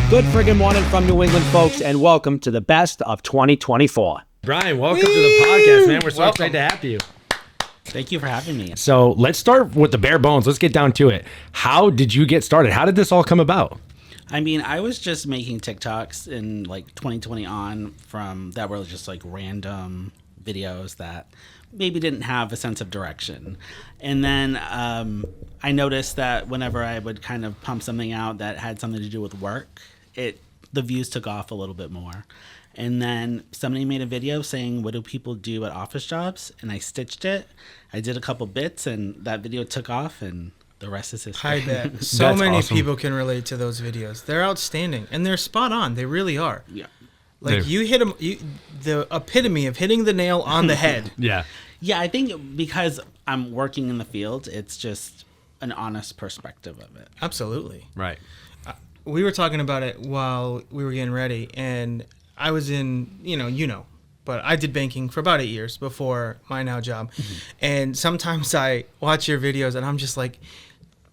Good friggin' morning from New England, folks, and welcome to the best of 2024. Brian, welcome to the podcast, man. We're so excited to have you. Thank you for having me. So let's start with the bare bones. Let's get down to it. How did you get started? How did this all come about? I mean, I was just making TikToks in like 2020 on from that were just like random videos that maybe didn't have a sense of direction. And then I noticed that whenever I would kind of pump something out that had something to do with work, the views took off a little bit more. And then somebody made a video saying, what do people do at office jobs? And I stitched it. I did a couple bits and that video took off and the rest is history. I bet. So many people can relate to those videos. They're outstanding and they're spot on. They really are. Yeah. Like you hit them, the epitome of hitting the nail on the head. Yeah. Yeah, I think because I'm working in the field, it's just an honest perspective of it. Absolutely. Right. We were talking about it while we were getting ready, and I was in, but I did banking for about 8 years before my now job. Mm-hmm. And sometimes I watch your videos and I'm just like,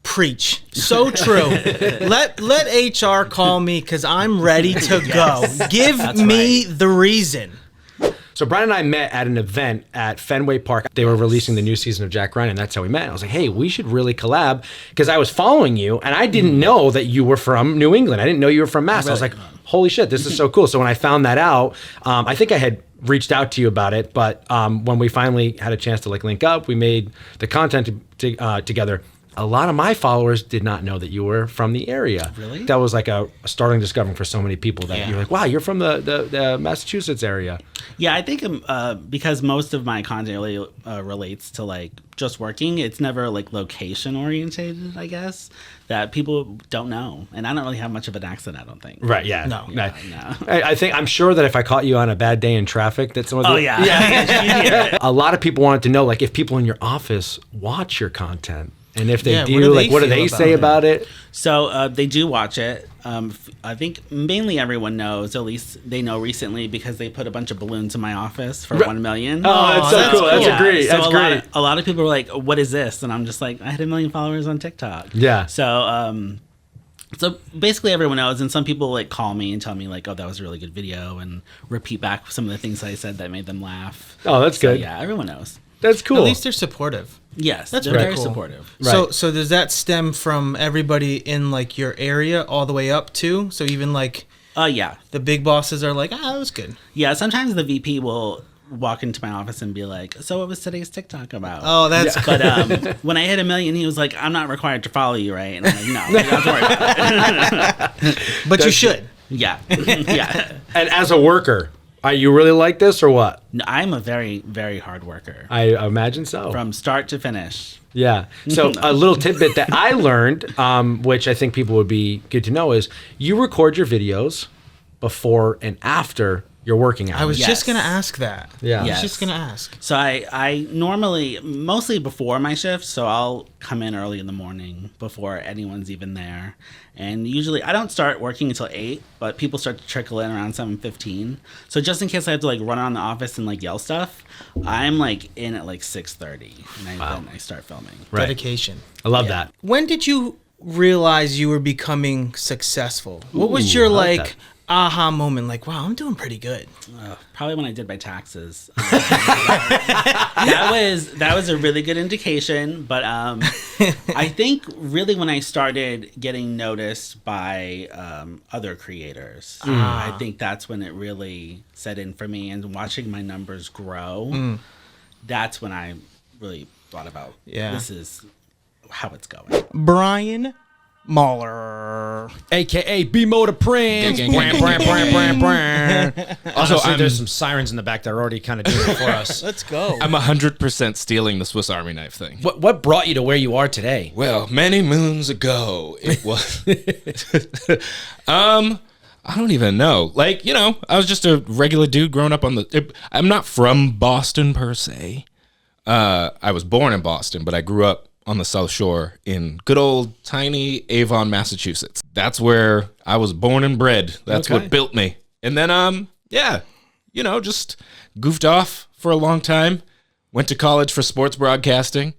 preach. So true. Let HR call me because I'm ready to go. Give me the reason. So Brian and I met at an event at Fenway Park. They were releasing the new season of Jack Ryan, and that's how we met. And I was like, hey, we should really collab because I was following you, and I didn't know that you were from New England. I didn't know you were from Mass. Really? I was like, holy shit, this is so cool. So when I found that out, I think I had reached out to you about it, but when we finally had a chance to link up, we made the content together. A lot of my followers did not know that you were from the area. Really? That was like a startling discovery for so many people that you're like, wow, you're from the Massachusetts area. Yeah, I think because most of my content really relates to like just working, it's never like location orientated, I guess, that people don't know. And I don't really have much of an accent, I don't think. Right, yeah. No. I'm sure that if I caught you on a bad day in traffic, that some of the... Oh, yeah. A lot of people wanted to know, like, if people in your office watch your content. And if they what do they say about it? So they do watch it. I think mainly everyone knows, at least they know recently because they put a bunch of balloons in my office for 1 million. Oh, that's so cool. That's great. So a lot of people are like, what is this? And I'm just like, I had 1 million followers on TikTok. Yeah. So basically everyone knows, and some people like call me and tell me like, oh, that was a really good video, and repeat back some of the things I said that made them laugh. Oh, that's good. Yeah, everyone knows. That's cool. At least they're supportive. Yes, that's they're very cool. supportive. Right. So does that stem from everybody in like your area all the way up to? So even like the big bosses are like, that was good. Yeah, sometimes the VP will walk into my office and be like, so what was today's TikTok about? Oh, that's But when I hit 1 million, he was like, I'm not required to follow you, right? And I'm like, no, you don't have to worry about it. But you should. Yeah. Yeah. And as a worker, you really like this or what? No, I'm a very, very hard worker. I imagine so. From start to finish. Yeah. So a little tidbit that I learned, which I think people would be good to know, is you record your videos before and after your working hours. I was just going to ask that. Yeah. I was just going to ask. So I normally, mostly before my shift, so I'll come in early in the morning before anyone's even there. And usually, I don't start working until 8, but people start to trickle in around 7:15. So just in case I have to like run around the office and like yell stuff, I'm like in at like 6:30, and then I start filming. Right. Dedication. I love that. When did you realize you were becoming successful? What was your aha moment? Like, wow, I'm doing pretty good. Probably when I did my taxes. That was a really good indication. But I think really when I started getting noticed by other creators, I think that's when it really set in for me. And watching my numbers grow, that's when I really thought about, this is how it's going. Brian Mahler, AKA B-Motor Prince. Also, there's some sirens in the back that are already kind of doing it for us. Let's go. I'm 100% stealing the Swiss Army knife thing. What brought you to where you are today? Well, many moons ago, it was. I don't even know. Like, I was just a regular dude growing up on I'm not from Boston per se. I was born in Boston, but I grew up on the South Shore in good old tiny Avon, Massachusetts. That's where I was born and bred. That's what built me. And then, just goofed off for a long time. Went to college for sports broadcasting.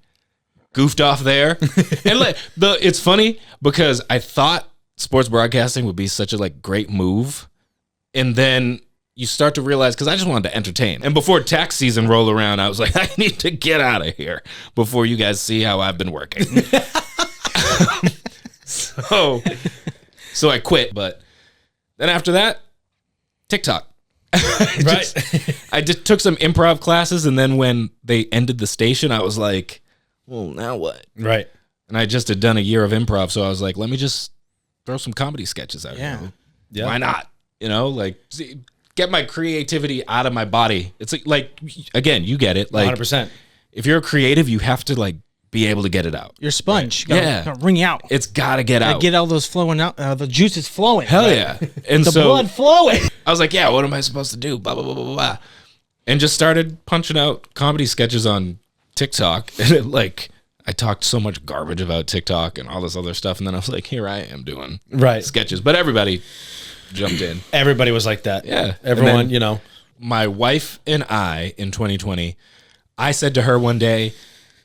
Goofed off there. And it's funny because I thought sports broadcasting would be such a like great move. And then you start to realize, because I just wanted to entertain. And before tax season rolled around, I was like, I need to get out of here before you guys see how I've been working. So I quit. But then after that, TikTok. I just took some improv classes, and then when they ended the station, I was like, well, now what? Right. And I just had done a year of improv, so I was like, let me just throw some comedy sketches out. Yeah. Yeah. Why not? You know, like, get my creativity out of my body. It's like again, you get it. Like 100%. If you're a creative, you have to like be able to get it out. Your sponge. Yeah. Gotta wring out. It's got to get out. Get all those flowing out. The juices flowing. Hell yeah. And The so blood flowing. I was like, yeah, what am I supposed to do? Blah, blah, blah, blah, blah. And just started punching out comedy sketches on TikTok. And it, like, I talked so much garbage about TikTok and all this other stuff. And then I was like, here I am doing sketches. But everybody jumped in. Everybody was like that. Yeah. Everyone, you know. My wife and I, in 2020, I said to her one day,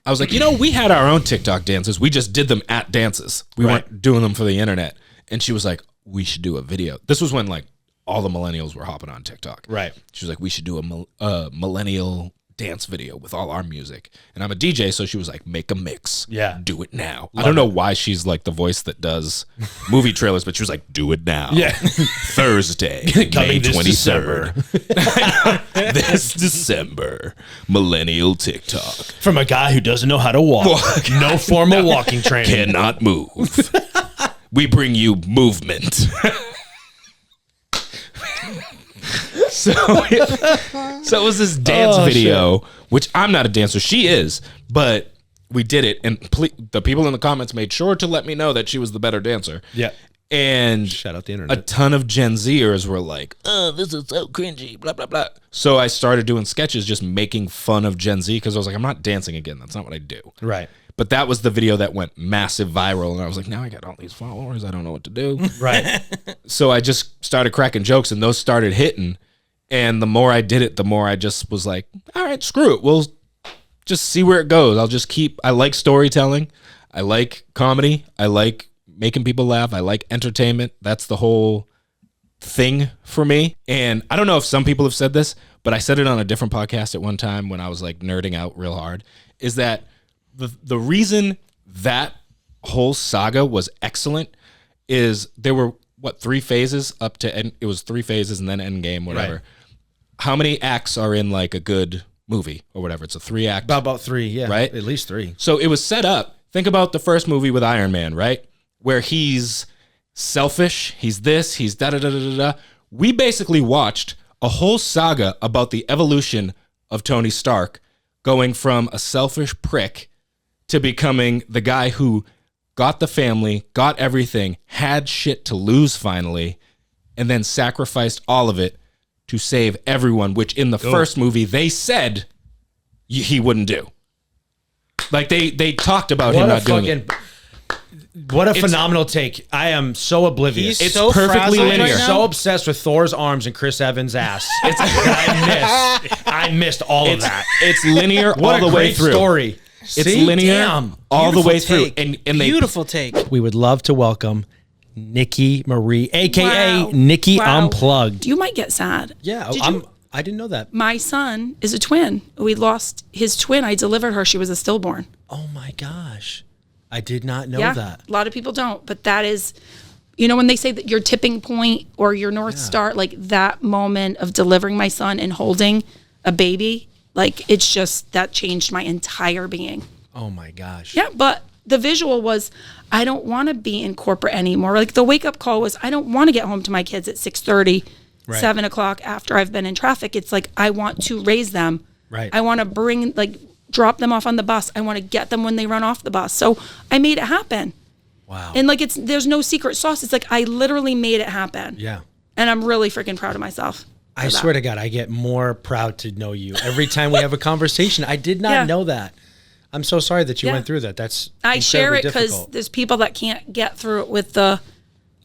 I was like, you know, we had our own TikTok dances. We just did them at dances. We weren't doing them for the internet. And she was like, we should do a video. This was when like all the millennials were hopping on TikTok. Right. She was like, we should do a millennial dance video with all our music. And I'm a DJ, so she was like, make a mix. Yeah. Do it now. I don't know why she's like the voice that does movie trailers, but she was like, do it now. Yeah. Thursday, May 23rd. This December, millennial TikTok. From a guy who doesn't know how to walk. No formal walking training. Cannot move. We bring you movement. So it was this dance video, which I'm not a dancer. She is, but we did it. And the people in the comments made sure to let me know that she was the better dancer. Yeah. And shout out the internet. A ton of Gen Zers were like, oh, this is so cringy, blah, blah, blah. So I started doing sketches just making fun of Gen Z because I was like, I'm not dancing again. That's not what I do. Right. But that was the video that went massive viral. And I was like, now I got all these followers. I don't know what to do. Right. So I just started cracking jokes and those started hitting. And the more I did it, the more I just was like, all right, screw it. We'll just see where it goes. I like storytelling. I like comedy. I like making people laugh. I like entertainment. That's the whole thing for me. And I don't know if some people have said this, but I said it on a different podcast at one time when I was like nerding out real hard, is that the reason that whole saga was excellent is there were, 3 phases up to end. It was 3 phases and then Endgame, whatever. Right. How many acts are in like a good movie or whatever? It's a 3-act. About 3, yeah. Right? At least 3. So it was set up. Think about the first movie with Iron Man, right? Where he's selfish, he's this, he's da-da-da-da-da-da. We basically watched a whole saga about the evolution of Tony Stark going from a selfish prick to becoming the guy who got the family, got everything, had shit to lose finally, and then sacrificed all of it to save everyone, which in the first movie they said he wouldn't do. Like they talked about him not doing it. What a phenomenal take. I am so oblivious. He's It's so perfectly frazzled linear. right I'm now. so obsessed with Thor's arms and Chris Evans' ass. I missed all of that. It's linear What all a the way great through. story. It's See? linear Damn. all the way through. Take. And they Beautiful take. We would love to welcome Nikki Marie, a.k.a. Wow. Nikki Wow. Unplugged. You might get sad. Yeah, Did I didn't know that. My son is a twin. We lost his twin. I delivered her. She was a stillborn. Oh my gosh. I did not know Yeah, that. a lot of people don't, but that is, when they say that your tipping point or your North Star, like that moment of delivering my son and holding a baby, like it's just, that changed my entire being. Oh my gosh. Yeah, but the visual was, I don't want to be in corporate anymore. Like the wake up call was, I don't want to get home to my kids at 6:30, 7 o'clock after I've been in traffic. It's like, I want to raise them. Right. I want to drop them off on the bus. I want to get them when they run off the bus. So I made it happen. Wow. And there's no secret sauce. It's like, I literally made it happen. Yeah. And I'm really freaking proud of myself. I swear to God, I get more proud to know you every time we have a conversation. I did not know that. I'm so sorry that you went through that. That's I share it incredibly because difficult. there's people that can't get through it with the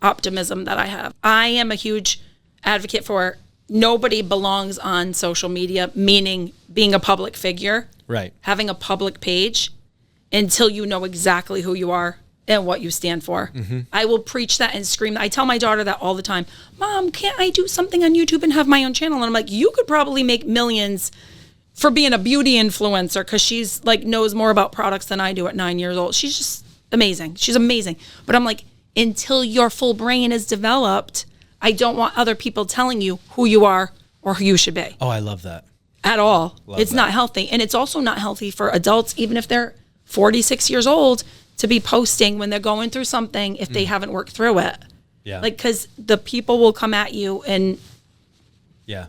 optimism that I have. I am a huge advocate for nobody belongs on social media, meaning being a public figure, Right. having a public page until you know exactly who you are and what you stand for. I will preach that and scream that. I tell my daughter that all the time. Mom, can't I do something on YouTube and have my own channel? And I'm like, you could probably make millions for being a beauty influencer, because she's like knows more about products than I do at 9 years old. She's just amazing. She's amazing. But I'm like, until your full brain is developed, I don't want other people telling you who you are or who you should be. Oh, I love that. At all. It's not healthy. And it's also not healthy for adults, even if they're 46 years old, to be posting when they're going through something if they haven't worked through it. Yeah. Like, because the people will come at you and Yeah.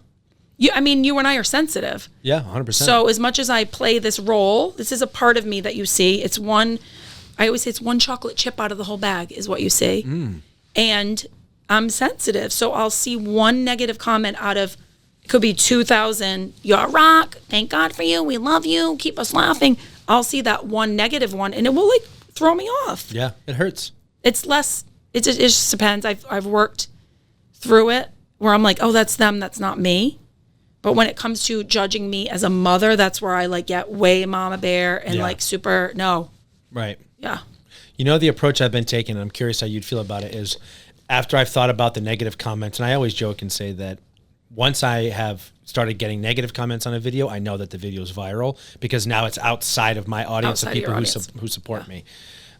you and I are sensitive. Yeah, 100%. So as much as I play this role, this is a part of me that you see. I always say it's one chocolate chip out of the whole bag is what you see. And I'm sensitive. So I'll see one negative comment out of, it could be 2,000, you're a rock, thank God for you, we love you, keep us laughing. I'll see that one negative one and it will like throw me off. Yeah, it hurts. It's less, it just depends. I've worked through it where I'm like, oh, that's them, that's not me. But when it comes to judging me as a mother, that's where I like get way mama bear and like super, no. Right. Yeah. You know, the approach I've been taking, and I'm curious how you'd feel about it, is after I've thought about the negative comments, and I always joke and say that once I have started getting negative comments on a video, I know that the video is viral because now it's outside of my audience of people who support me.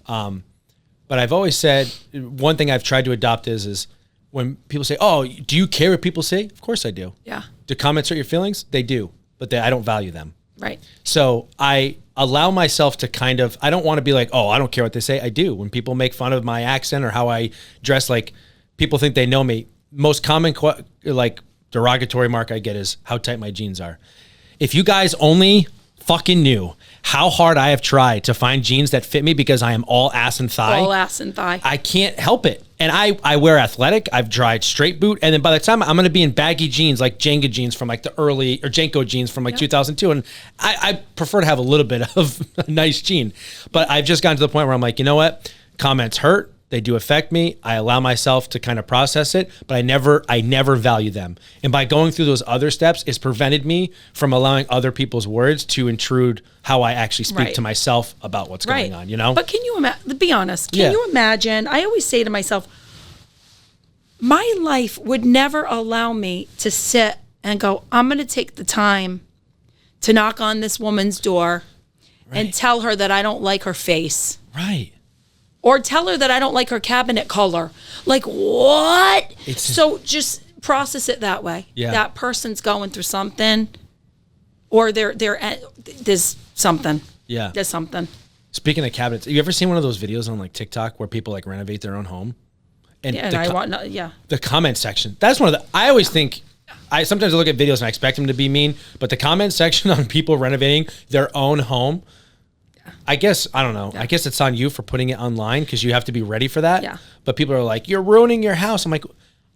But I've always said, one thing I've tried to adopt is when people say, oh, do you care what people say? Of course I do. Yeah. Do comments hurt your feelings? They do, but I don't value them. Right. So I allow myself to kind of, I don't want to be like, oh, I don't care what they say. I do. When people make fun of my accent or how I dress, like people think they know me. Most common like derogatory mark I get is how tight my jeans are. If you guys only fucking knew how hard I have tried to find jeans that fit me because I am all ass and thigh. All ass and thigh. I can't help it. And I wear athletic. I've tried straight boot. And then by the time I'm going to be in baggy jeans, like Jenga jeans from like the early, or Jenko jeans from like 2002. And I prefer to have a little bit of a nice jean. But I've just gotten to the point where I'm like, you know what? Comments hurt. They do affect me. I allow myself to kind of process it, but I never value them. And by going through those other steps, it's prevented me from allowing other people's words to intrude how I actually speak to myself about what's going on, you know? But can you be honest, can you imagine, I always say to myself, my life would never allow me to sit and go, I'm going to take the time to knock on this woman's door and tell her that I don't like her face. Right. Or tell her that I don't like her cabinet color. Like, what? So just process it that way. Yeah. That person's going through something, or there's something. Yeah. There's something. Speaking of cabinets, have you ever seen one of those videos on like TikTok where people like renovate their own home? And the comment section. That's one of the, I always think, sometimes I look at videos and I expect them to be mean, but the comment section on people renovating their own home, I guess, I don't know. Yeah. I guess it's on you for putting it online because you have to be ready for that. Yeah. But people are like, you're ruining your house. I'm like,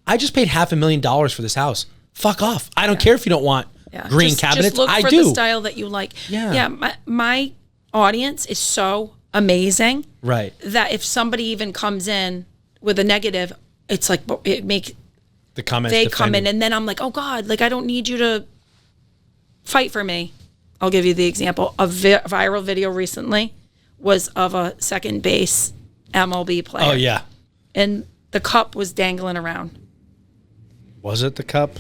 I just paid $500,000 for this house. Fuck off. I don't care if you don't want green cabinets. Just look I for do. the style that you like. Yeah. Yeah. My audience is so amazing. Right. That if somebody even comes in with a negative, it's like, it makes the comments. They come in and then I'm like, oh God, like I don't need you to fight for me. I'll give you the example. A viral video recently was of a second base MLB player. Oh, yeah. And the cup was dangling around. Was it the cup?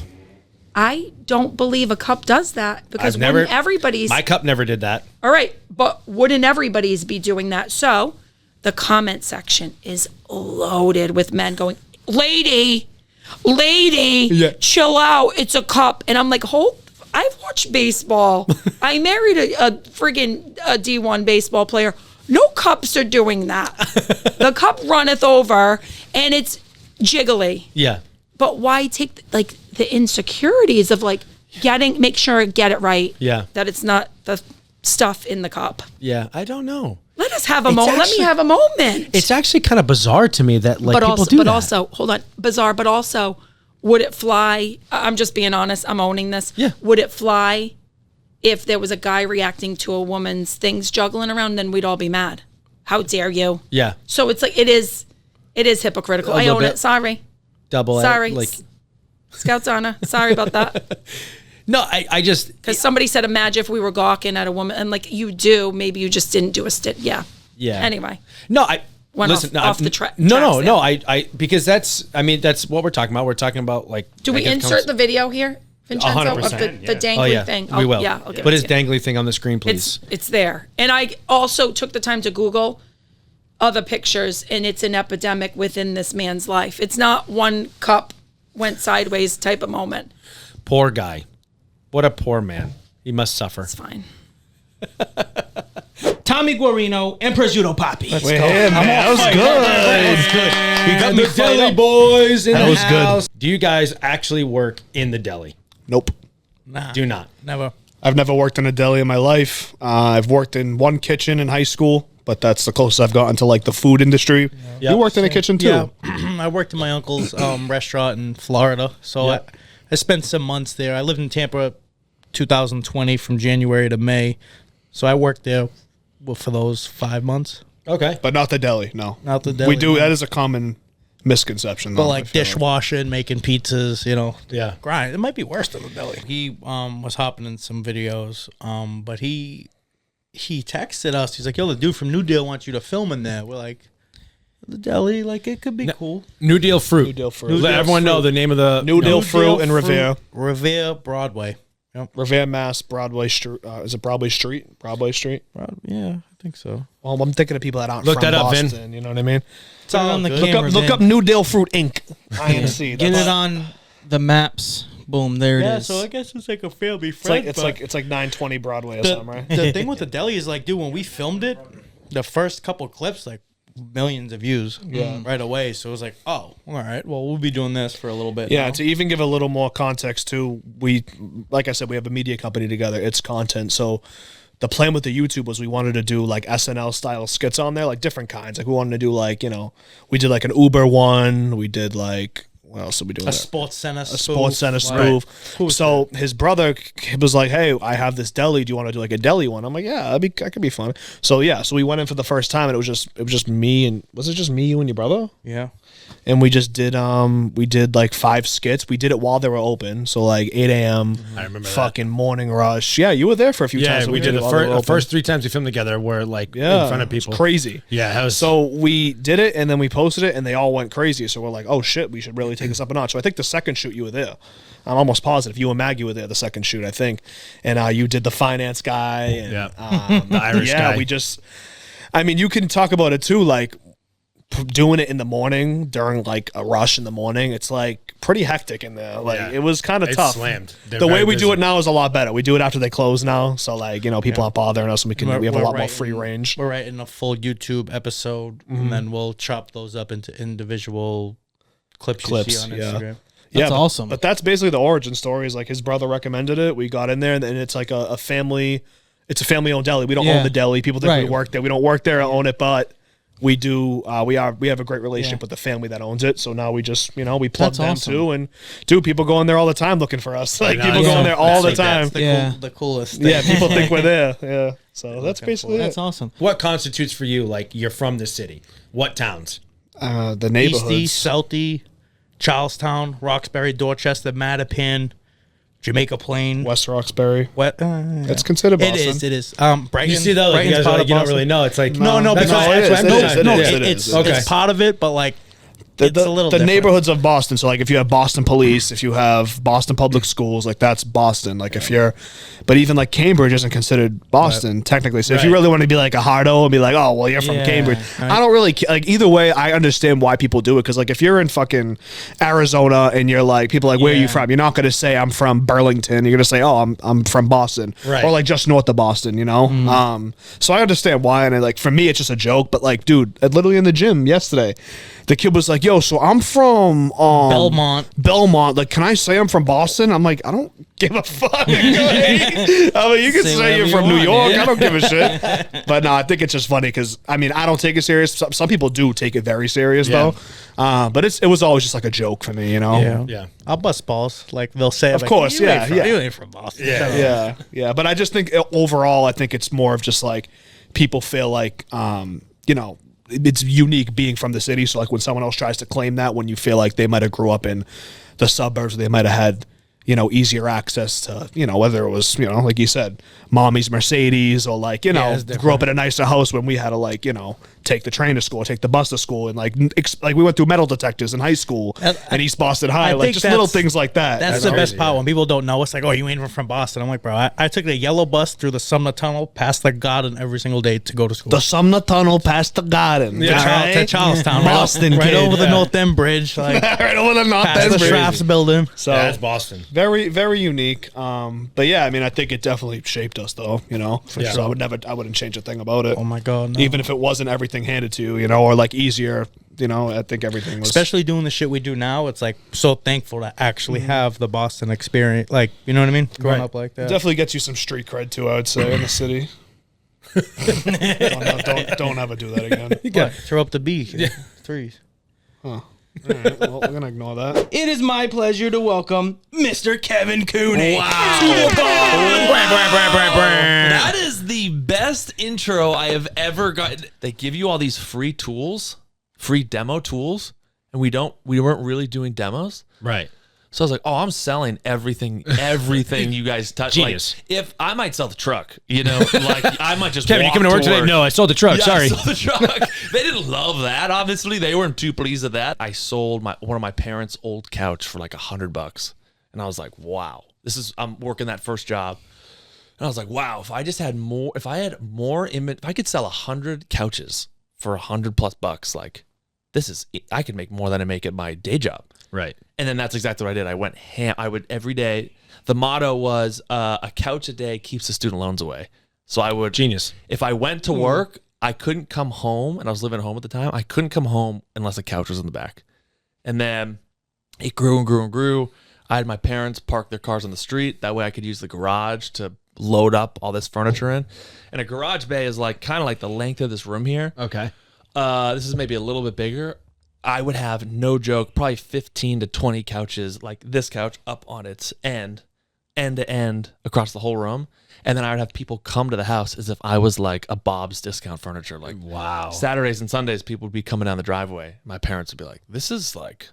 I don't believe a cup does that because wouldn't everybody's... My cup never did that. All right, but wouldn't everybody's be doing that? So the comment section is loaded with men going, lady, chill out. It's a cup. And I'm like, I've watched baseball. I married a friggin' D1 baseball player. No cups are doing that. The cup runneth over, and it's jiggly. Yeah. But why take the insecurities of make sure I get it right. Yeah. That it's not the stuff in the cup. Yeah. I don't know. Let us have a moment. Let me have a moment. It's actually kind of bizarre to me that people do that. But also, hold on, bizarre. But also, would it fly? I'm just being honest. I'm owning this. Yeah. Would it fly if there was a guy reacting to a woman's things juggling around? Then we'd all be mad. How dare you? Yeah. So it's like it is hypocritical. I own it. Sorry. Double. Sorry. Scouts Honor. Sorry about that. No, I just because somebody said, imagine if we were gawking at a woman, and you do. Maybe you just didn't do a stint. Yeah. Yeah. Anyway. No, off the track. No. I because that's what we're talking about. We're talking about like. Do we insert the video here, Vincenzo, 100%, of the dangly thing? We will. Yeah, okay. Put his dangly thing on the screen, please. It's there. And I also took the time to Google other pictures, and it's an epidemic within this man's life. It's not one cup went sideways type of moment. Poor guy. What a poor man. He must suffer. It's fine. Tommy Guarino and Prosciutto Papi. Let's go. Yeah, man, that was good. That was good. We got the deli boys in That the was good. house. Do you guys actually work in the deli? Nope. Nah, Do not. never. I've never worked in a deli in my life. I've worked in one kitchen in high school, but that's the closest I've gotten to like the food industry. Yeah. You worked in a kitchen too. Yeah, I worked in my uncle's restaurant in Florida, so Yeah. I spent some months there. I lived in Tampa 2020 from January to May, so I worked there for those 5 months. Okay. But not the deli, no. Not the deli, We do, no. that is a common misconception. But though, I like feel dishwashing, making pizzas, Yeah. grind. It might be worse than the deli. He was hopping in some videos, but he texted us. He's like, "Yo, the dude from New Deal wants you to film in there." We're like, "The deli, like it could be cool." New Deal Fruit. New Deal Fruit. Let New Deal everyone know Fruit. the name of the New Deal Fruit and Revere. Revere, Broadway. Yep. Revere, Mass, Broadway Street. Is it Broadway Street? Broadway Street? Yeah, I think so. Well, I'm thinking of people that aren't Look from that up, Vin. Boston. You know what I mean? It's all on the Look camera. up New Deal Fruit Inc. INC. Get That's- it on the maps. Boom, there it Yeah, is. so I guess it's like a family It's friend. like it's like 920 Broadway or the, something, right? the thing with the deli is like, dude, when we filmed it, the first couple clips, like millions of views right away. So it was like, oh, all right, well, we'll be doing this for a little bit. Yeah, now. to even give a little more context too, like I said, we have a media company together. It's content. So the plan with the YouTube was we wanted to do like SNL style skits on there, like different kinds. Like we wanted to do like, we did like an Uber one. We did like, what else did we do? a sports center spoof. A Sports Center spoof. So his brother was like, "Hey, I have this deli. Do you want to do like a deli one?" I'm like, "Yeah, that could be fun." So so we went in for the first time, and it was just me and was it just me, you, and your brother? Yeah. And we just did like 5 skits. We did it while they were open, so like 8 a.m. I remember that. fucking morning rush. Yeah, you were there for a few Yeah, times. we did it the while they were the open. first 3 times we filmed together were like Yeah, in front of it was people. crazy. Yeah, that was So we did it, and then we posted it, and they all went crazy. So we're like, "Oh shit, we should really take this up a notch." So I think the second shoot you were there. I'm almost positive you and Maggie were there the second shoot, I think, and you did the finance guy and the Irish guy. we just, I mean, you can talk about it too, like doing it in the morning during like a rush in the morning. It's like pretty hectic in there. Like Yeah. it was kind of It's tough. slammed. They're The way very we do busy. it now is a lot better. We do it after they close now, so like people aren't bothering us, and we have a lot more free range. We're writing a full YouTube episode, and then we'll chop those up into individual clips you see on yeah. Instagram. That's but- awesome. But that's basically the origin story. Is like his brother recommended it. We got in there, and it's like a family. It's a family-owned deli. We don't Yeah. own the deli. People think we Right. work there. We don't work there or own it, but we do. We have a great relationship Yeah. with the family that owns it. So now we just we plug That's them awesome. too. And people go in there all the time looking for us. Like know, people yeah. go in there all the That's time. the, Yeah. the coolest thing. Yeah, people think we're there. Yeah. So that's basically That's it. awesome. What constitutes for you like you're from the city? What towns? The neighborhoods. East, Southie, Charlestown, Roxbury, Dorchester, Mattapan, Jamaica Plain. West Roxbury. It's considered Boston. It is. Brighton. You see though, like, you Brighton's guys are part like, of you don't Boston. really know. It's like No, that's because why- it is, that's why I'm it trying is, to- it no, is, yeah. it it's is. Okay. it's part of it, but like The it's a little different. neighborhoods of Boston. So like if you have Boston Police, if you have Boston Public Schools, like that's Boston. Like if you're, but even like Cambridge isn't considered Boston technically. So if you Right. really want to be like a hardo and be like, oh well, you're from Yeah, Cambridge. right. I don't really like either way. I understand why people do it because like if you're in fucking Arizona and you're like people are like where are you Yeah. from? You're not gonna say I'm from Burlington. You're gonna say oh I'm from Boston Right. or like just north of Boston. You know. So I understand why and like for me it's just a joke. But like dude, literally in the gym yesterday. The kid was like, "Yo, so I'm from Belmont. Like, can I say I'm from Boston?" I'm like, "I don't give a fuck." I mean, you can say whatever you're you from New want, York. man. I don't give a shit. But no, I think it's just funny because I mean, I don't take it serious. Some people do take it very serious Yeah. though. But it was always just like a joke for me, you know. Yeah. Yeah. I'll bust balls. Like they'll say, Of like, course, you ain't yeah, from- yeah. You ain't from Boston. Yeah. Shut up. Yeah. But I just think overall, I think it's more of just like people feel like, it's unique being from the city. So like when someone else tries to claim that, when you feel like they might have grew up in the suburbs, or they might have had easier access to, whether it was, like you said, mommy's Mercedes, or like, grew up in a nicer house when we had to take the train to school, take the bus to school, and like we went through metal detectors in high school and East Boston High, like just little things like that. That's the best part when people don't know. It's like, oh, you ain't even from Boston. I'm like, bro, I took the yellow bus through the Sumner Tunnel past the garden every single day to go to school. The Sumner Tunnel past the garden. To Charlestown, Boston right kid, over the North End Bridge, like right over the North past End the Bridge. Schrafft's building. So that's Boston. Very, very unique. But yeah, I mean, I think it definitely shaped us, though. For sure. I wouldn't change a thing about it. Oh my God, no. Even if it wasn't everything handed to you, or like easier. I think everything was. Especially doing the shit we do now, it's like so thankful to actually have the Boston experience. Like, you know what I mean? Growing up like that. Definitely gets you some street cred too, I would say, in the city. don't ever do that again. What? Throw up the B. Threes. All right, well, we're gonna ignore that. It is my pleasure to welcome Mr. Kevin Cooney Wow. to the That is the best intro I have ever got. They give you all these free tools, free demo tools, and we weren't really doing demos. Right. So I was like, oh, I'm selling everything you guys touch. Genius. Like, if I might sell the truck, like I might just Kevin, you walk coming to work today? No, I sold the truck. Yeah, Sorry. I sold the truck. They didn't love that. Obviously, they weren't too pleased with that. I sold one of my parents' old couch for like $100, and I was like, wow, I'm working that first job, and I was like, wow, if I could sell 100 couches for $100+ like I could make more than I make at my day job. Right. And then that's exactly what I did. I went ham. I would every day. The motto was a couch a day keeps the student loans away. So I would. Genius. If I went to work, I couldn't come home, and I was living at home at the time. I couldn't come home unless a couch was in the back. And then it grew and grew and grew. I had my parents park their cars on the street. That way I could use the garage to load up all this furniture in. And a garage bay is like kind of like the length of this room here. Okay. This is maybe a little bit bigger. I would have, no joke, probably 15 to 20 couches, like this couch up on its end to end across the whole room. And then I would have people come to the house as if I was like a Bob's Discount Furniture. Like, wow. Saturdays Saturdays and Sundays, people would be coming down the driveway. My parents would be like, this is like...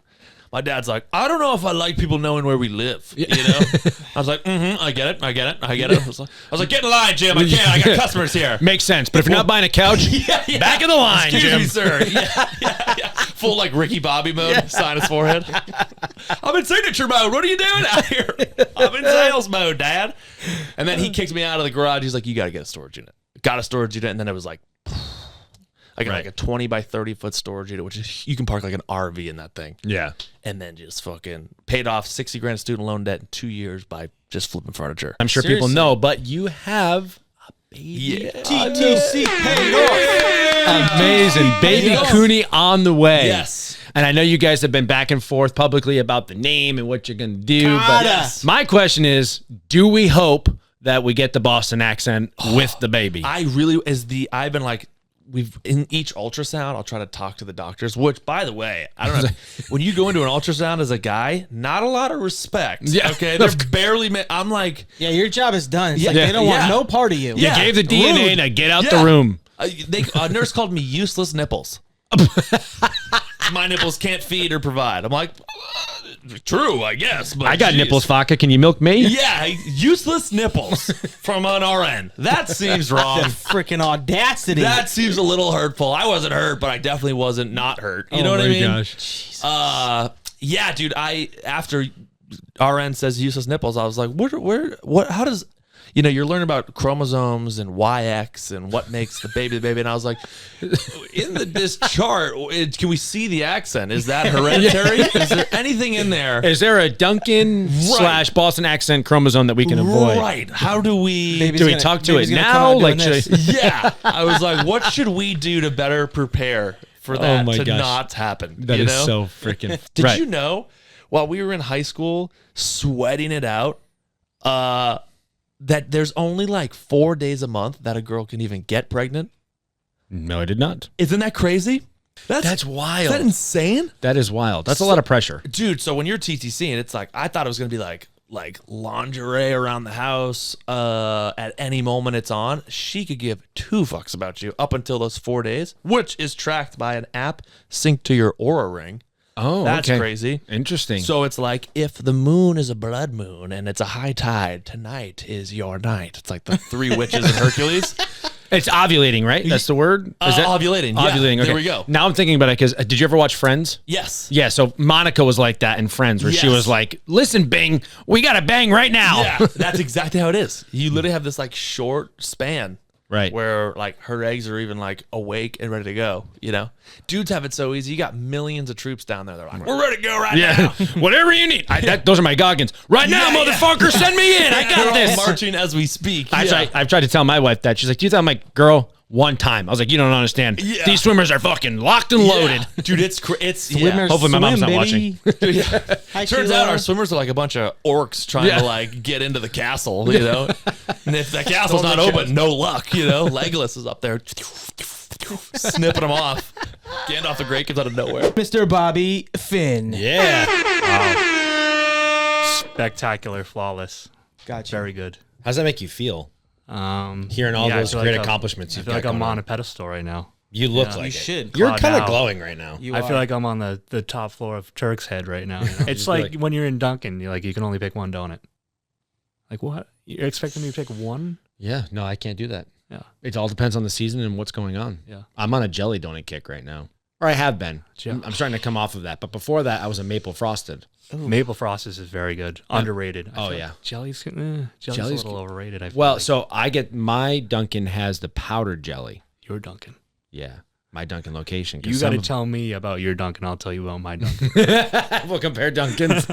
My dad's like, I don't know if I like people knowing where we live. I was like, I get it. I was like, get in line, Jim. I can't. I got customers here. Makes sense. But if you're not buying a couch, back in the line, Excuse Jim. me, sir. Yeah. Full like Ricky Bobby mode, sign his forehead. I'm in signature mode. What are you doing out here? I'm in sales mode, Dad. And then he kicked me out of the garage. He's like, you got to get a storage unit. Got a storage unit, and then it was like, I got like a 20 by 30 foot storage unit, which is, you can park like an RV in that thing. Yeah. And then just fucking paid off $60,000 student loan debt in 2 years by just flipping furniture. I'm sure people know, but you have a baby. TTC paid off. Amazing. Baby Cooney on the way. Yes. And I know you guys have been back and forth publicly about the name and what you're going to do. Yes. But my question is, do we hope that we get the Boston accent with the baby? I've been like, in each ultrasound, I'll try to talk to the doctors, which, by the way, I don't know. When you go into an ultrasound as a guy, not a lot of respect. Yeah. Okay. They're barely, I'm like, Yeah, your job is done. It's like Yeah. they don't want Yeah. no part of you. You gave the DNA, now get out the Yeah. room. A nurse called me useless nipples. My nipples can't feed or provide. I'm like, true, I guess. But I got geez. nipples, Vodka. Can you milk me? Yeah, useless nipples from an RN. That seems wrong. Freaking audacity. That seems a little hurtful. I wasn't hurt, but I definitely wasn't not hurt. You know what I mean? Gosh. Yeah, dude. After RN says useless nipples, I was like, what? How does? You're learning about chromosomes and YX and what makes the baby, and I was like, in this chart, can we see the accent? Is that hereditary? Is there anything in there? Is there a Duncan / Boston accent chromosome that we can avoid? Right. How do we? Baby's Do we gonna- talk to baby's it gonna come now? out doing Like, this. Yeah. I was like, what should we do to better prepare for that my to gosh. not happen? That is so freaking. Did you know, while we were in high school sweating it out, that there's only like 4 days a month that a girl can even get pregnant? No, I did not. Isn't that crazy? That's wild. Is that insane? That is wild. That's a lot of pressure. Dude, so when you're TTC and it's like, I thought it was going to be like lingerie around the house at any moment it's on. She could give 2 fucks about you up until those 4 days, which is tracked by an app synced to your Aura ring. Oh, That's okay. crazy. Interesting. So it's like if the moon is a blood moon and it's a high tide, tonight is your night. It's like the three witches of Hercules. It's ovulating, right? That's the word? Is that Ovulating. Yeah, Ovulating. Okay. there we go. Now I'm thinking about it because did you ever watch Friends? Yes. Yeah, so Monica was like that in Friends where she Yes. was like, listen, Bing, we got to bang right now. Yeah, that's exactly how it is. You literally have this like short span. Right. Where like her eggs are even like awake and ready to go, you know? Dudes have it so easy. You got millions of troops down there. They're like, we're ready to go right now. Whatever you need. Those are my Goggins. Right now, motherfucker, send me in. I They're got all this. marching as we speak. I've tried to tell my wife that. She's like, do you tell? I'm like, girl, one time. I was like, you don't understand. Yeah. These swimmers are fucking locked and loaded. Dude, it's Swimmers Hopefully my mom's not swim, watching. baby. Hi, Turns Sheila. out our swimmers are like a bunch of orcs trying to like get into the castle, you know? And if the castle's not open, no luck, you know? Legolas is up there snipping them off. Gandalf the Great comes out of nowhere. Mr. Bobby Finn. Yeah. Spectacular, flawless. Gotcha. Very good. How's that make you feel? Hearing all Yeah, I those feel great like accomplishments I you've feel got like I'm going on a pedestal right now. You look Yeah. like You it. should. You're Claude kind of Dow. glowing right now. I feel like I'm on the top floor of Turk's Head right now. You know? It's like when you're in Dunkin', you're like you can only pick one donut. Like what? You're expecting me to pick one? Yeah, no, I can't do that. Yeah. It all depends on the season and what's going on. Yeah. I'm on a jelly donut kick right now. Or I have been. Gel- I'm starting to come off of that. But before that, I was a maple frosted. Maple Frosted is very good. Underrated. I Oh, feel yeah. like jelly's a Jelly's little overrated. I feel Well, like. so I get my Dunkin' has the powdered jelly. You're Dunkin'. Yeah. My Dunkin' location. 'cause You got to some tell me about your Dunkin'. I'll tell you about my Dunkin'. we'll compare Dunkins.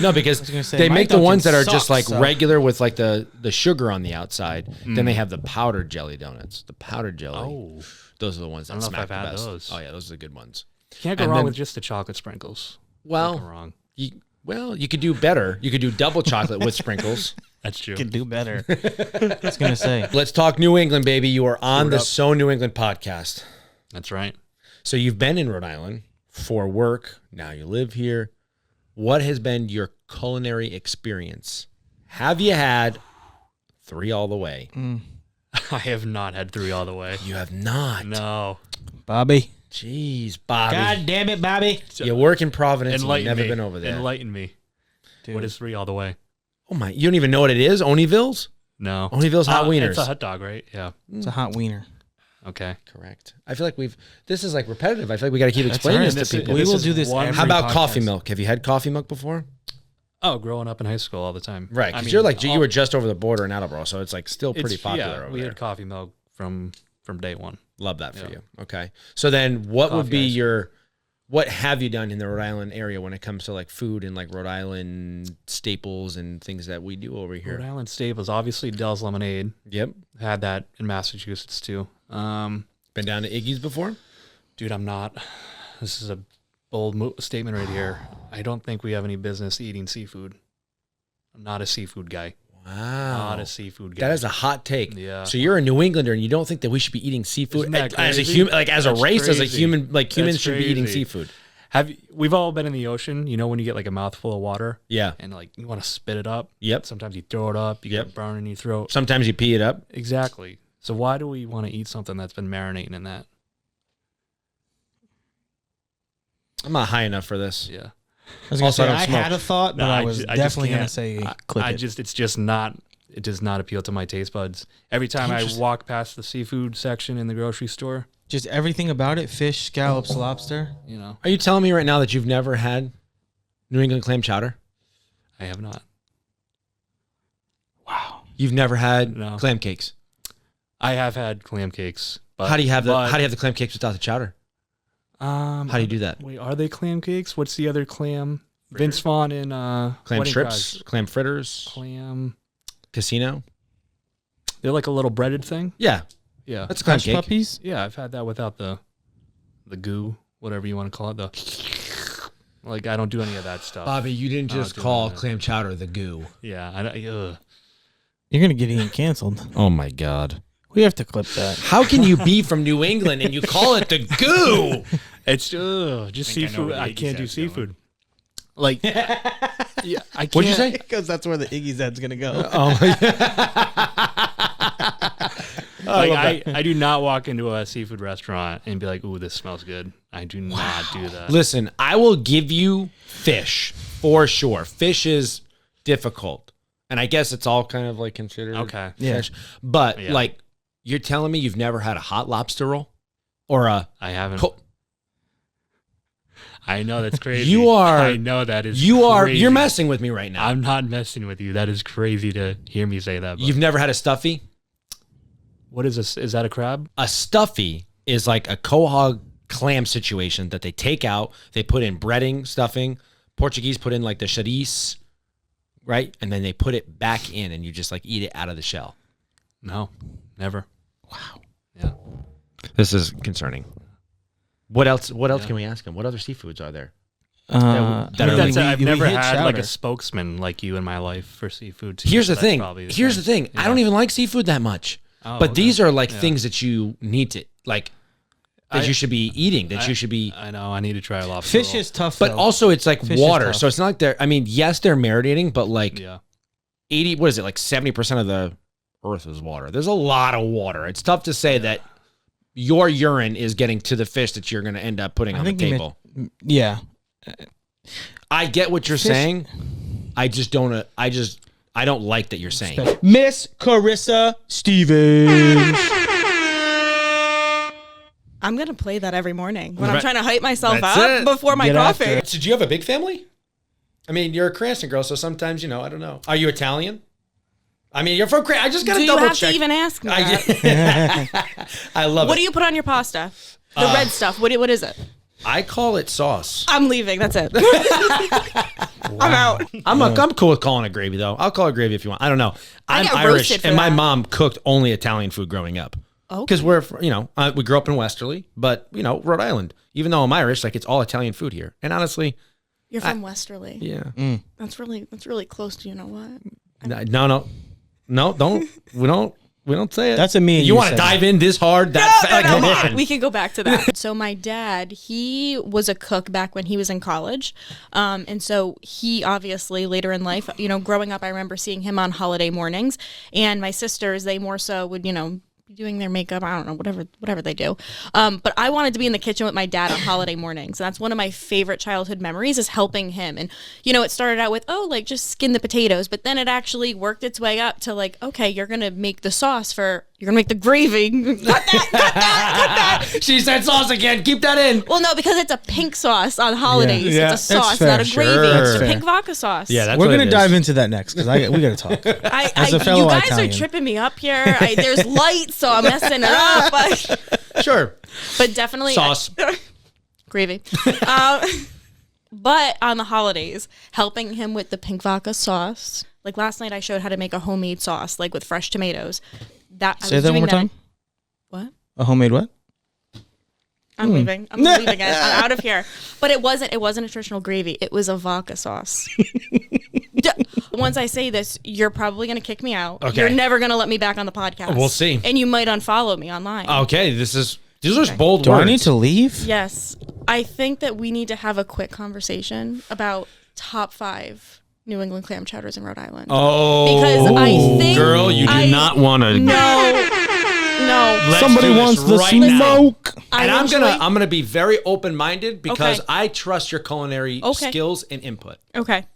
No, because gonna say, they my make the Dunkin' ones that are just sucks, like so- regular with like the sugar on the outside. Then they have the powdered jelly donuts. The powdered jelly. Oh. Those are the ones that I don't know if smack I've the had best. those. Oh yeah, those are the good ones. Can't go And wrong then- with just the chocolate sprinkles. Can't go Well, wrong. you could do better. You could do double chocolate with sprinkles. That's true. Can do better. I was gonna say. Let's talk New England, baby. You are on the up. So New England podcast. That's right. So you've been in Rhode Island for work. Now you live here. What has been your culinary experience? Have you had 3 all the way? I have not had 3 all the way. You have not. No. Bobby. Jeez, Bobby. God damn it, Bobby. You work in Providence and you've Enlighten never me. been over there. Enlighten me. What is 3 all the way? Oh my, you don't even know what it is? Oneyville's? No. Oneyville's hot wieners. It's a hot dog, right? Yeah. It's a hot wiener. Okay. Correct. I feel like this is like repetitive. I feel like we got to keep explaining right. this to This is- people. We This will is do this one- every How about podcast. coffee milk? Have you had coffee milk before? Oh, growing up in high school all the time. Right, because you're like, you were just over the border in Attleboro, so it's like still pretty popular Yeah, over we there. had coffee milk from day one. Love that for Yeah. you. Okay. So then what would Coffee be ice. what have you done in the Rhode Island area when it comes to like food and like Rhode Island staples and things that we do over here? Rhode Island staples, obviously Dell's Lemonade. Yep. Had that in Massachusetts too. Been down to Iggy's before? Dude, I'm not. This is a bold statement right here. I don't think we have any business eating seafood. I'm not a seafood guy. Wow. Not a seafood guy. That is a hot take. Yeah. So you're a New Englander and you don't think that we should be eating seafood Isn't that as a crazy? human, like as a That's race, as a crazy. human, like humans That's should be eating crazy. seafood. We've all been in the ocean, you know, when you get like a mouthful of water Yeah. and like you want to spit it up. Yep. Sometimes you throw it up, you Yep. get burn in your throat. Sometimes you pee it up. Exactly. So why do we want to eat something that's been marinating in that? I'm not high enough for this. Yeah. I was gonna Also, I say don't I smoke. had a thought, but No, I I was ju- I just definitely gonna can't. say click it. It's just not. It does not appeal to my taste buds. Every time I walk past the seafood section in the grocery store, Just everything about it: fish, scallops, lobster. you know, Are you telling me right now that you've never had New England clam chowder? I have not. You've never had No. clam cakes? I have had clam cakes. But, How do you have the clam cakes without the chowder? How How do you do that? Wait, are they clam cakes? What's the other clam? Vince Vaughn in Clam Wedding strips, Crashers. clam fritters, Clam. casino. They're like a little breaded thing. Yeah, Yeah, that's a clam Hush cake. puppies. yeah. I've had that without the goo, whatever you want to call it. Like I don't do any of that stuff. Bobby, you didn't Oh, just do call that. clam chowder the goo. Yeah, You're gonna get Ian canceled. Oh my God. We have to clip that. How can you be from New England and you call it the goo? it's just I know seafood. where the I Iggy's can't do head's going. seafood. Like, yeah, I can't. What'd you say? Because that's where the Iggy's head's gonna go. Like I do not walk into a seafood restaurant and be like, "Ooh, this smells good." I do not do that. Listen, I will give you fish for sure. Fish is difficult, and I guess it's all kind of like considered fish. But like, you're telling me you've never had a hot lobster roll or a? I haven't. I know that's crazy. You are. I know that is. Crazy. You're messing with me right now. I'm not messing with you. That is crazy to hear me say that. But. You've never had a stuffy? What is this? Is that a crab? A stuffy is like a quahog clam situation that they take out. They put in breading, stuffing. Portuguese put in like the chorizo, right? And then they put it back in, and you just like eat it out of the shell. No, never. Wow. Yeah. This is concerning. What else can we ask him? What other seafoods are there? I've never had like a spokesman like you in my life for seafood. Here's the thing. Yeah. I don't even like seafood that much. But these are like things that you need to like that you should be eating. That you should be. I know. I need to try a lobster. Fish is tough, but also it's like water, so it's not like they're. I mean, yes, they're marinating, but like 80. What is it? Like 70% of the earth is water. There's a lot of water. It's tough to say that your urine is getting to the fish that you're going to end up putting on the table. I get what you're saying. I just don't. I don't like that you're saying. Miss Carissa Stevens. I'm gonna play that every morning when I'm trying to hype myself up before my coffee. So do you have a big family? I mean, you're a Cranston girl, so sometimes I don't know. Are you Italian? I mean, you're from Cranston. I just gotta double check. Do you have to even ask me that? I love it. What do you put on your pasta? The red stuff. What is it? I call it sauce. I'm leaving. That's it. I'm out. I'm cool with calling it gravy, though. I'll call it gravy if you want. I don't know. I'm Irish, and my mom cooked only Italian food growing up. Because we're, we grew up in Westerly, but, Rhode Island. Even though I'm Irish, like, it's all Italian food here. And honestly... You're from Westerly. Yeah. That's really close to, you know what? No, don't. We don't say it. That's a me. You want to dive in this hard? Come on. We can go back to that. So my dad, he was a cook back when he was in college. And so he obviously later in life, growing up, I remember seeing him on holiday mornings. And my sisters, they more so would, be doing their makeup. I don't know, whatever they do. But I wanted to be in the kitchen with my dad on holiday mornings. And that's one of my favorite childhood memories is helping him. And, it started out with, just skin the potatoes. But then it actually worked its way up to like, okay, you're going to make the sauce you're going to make the gravy. Cut that. She said sauce again. Keep that in. Well, no, because it's a pink sauce on holidays. Yeah. It's a sauce, not a gravy. It's a pink vodka sauce. Yeah, we're going to dive into that next because we got to talk. As a fellow you guys Italian. are tripping me up here. There's lights, so I'm messing it up. Sure. But definitely. Sauce. Gravy. But on the holidays, helping him with the pink vodka sauce. Like last night I showed how to make a homemade sauce, like with fresh tomatoes. Say that one more time. What? A homemade what? I'm leaving. I'm leaving it. I'm out of here. But it wasn't a traditional gravy. It was a vodka sauce. Once I say this, you're probably going to kick me out. Okay. You're never going to let me back on the podcast. We'll see. And you might unfollow me online. Okay, these are bold Do words. I need to leave? Yes. I think that we need to have a quick conversation about top 5 New England clam chowders in Rhode Island. Oh. Because I think... Girl, you do not want to... No. Somebody wants the smoke. And I'm gonna be very open-minded because I trust your culinary skills and input. Okay.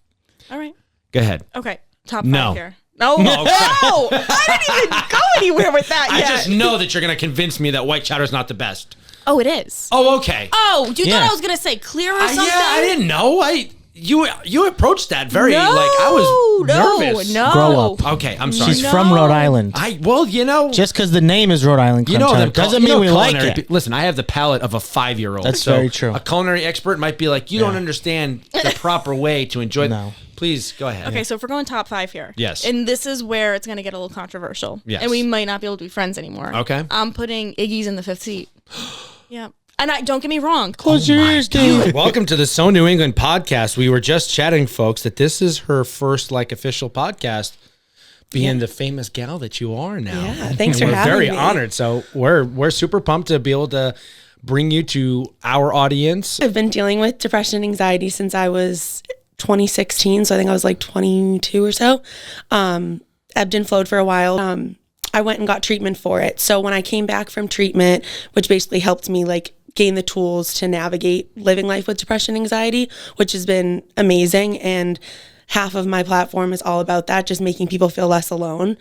All right. Go ahead. Okay. Top 5 here. No. I didn't even go anywhere with that yet. I just know that you're gonna convince me that white chowder's not the best. Oh, it is. Oh, okay. Oh, you thought I was gonna say clear or something? Yeah, I didn't know. You approached that very I was nervous. No. Grow up. Okay, I'm sorry. She's from Rhode Island. Just because the name is Rhode Island clam chowder doesn't mean we like it. Listen, I have the palate of a 5-year-old. That's very true. A culinary expert might be like, you don't understand the proper way to enjoy. No. Please go ahead. Okay, so if we're going top 5 here. Yes. And this is where it's going to get a little controversial. Yes. And we might not be able to be friends anymore. Okay. I'm putting Iggy's in the 5th seat. Yeah. And don't get me wrong. Close your ears, dude. Welcome to the So New England podcast. We were just chatting, folks, that this is her first official podcast, being the famous gal that you are now. Yeah, thanks for having me. We're very honored. So we're super pumped to be able to bring you to our audience. I've been dealing with depression and anxiety since I was 2016. So I think I was like 22 or so. Ebbed and flowed for a while. I went and got treatment for it. So when I came back from treatment, which basically helped me like gain the tools to navigate living life with depression and anxiety, which has been amazing. And half of my platform is all about that, just making people feel less alone.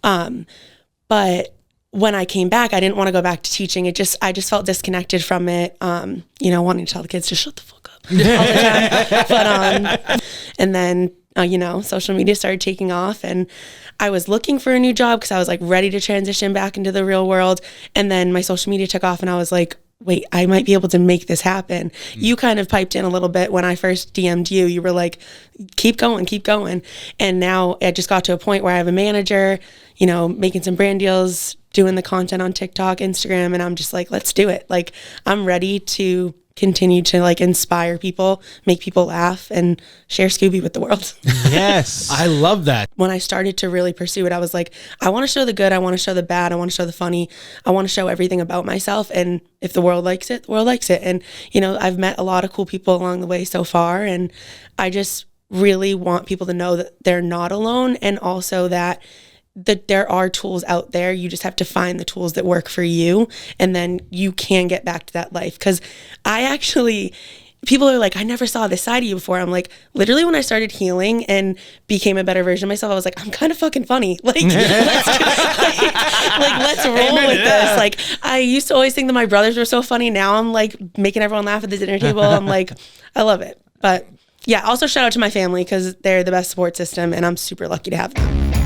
But when I came back, I didn't want to go back to teaching. I just felt disconnected from it. Wanting to tell the kids to shut the fuck up all the time. But, and then, social media started taking off, and I was looking for a new job because I was like ready to transition back into the real world. And then my social media took off, and I was like, wait, I might be able to make this happen. You kind of piped in a little bit when I first DM'd you. You were like, keep going. And now it just got to a point where I have a manager, making some brand deals, doing the content on TikTok, Instagram, and I'm just like, let's do it. Like, I'm ready to continue to like inspire people, make people laugh, and share Scooby with the world. Yes. I love that. When I started to really pursue it, I was like, I want to show the good, I want to show the bad, I want to show the funny, I want to show everything about myself. And if the world likes it, the world likes it. And, I've met a lot of cool people along the way so far. And I just really want people to know that they're not alone, and also that there are tools out there. You just have to find the tools that work for you, and then you can get back to that life. Because people are like, I never saw this side of you before. I'm like, literally when I started healing and became a better version of myself, I was like, I'm kind of fucking funny. Like, let's roll with this. Like, I used to always think that my brothers were so funny. Now I'm like making everyone laugh at the dinner table. I'm like, I love it. But yeah, also shout out to my family because they're the best support system, and I'm super lucky to have them.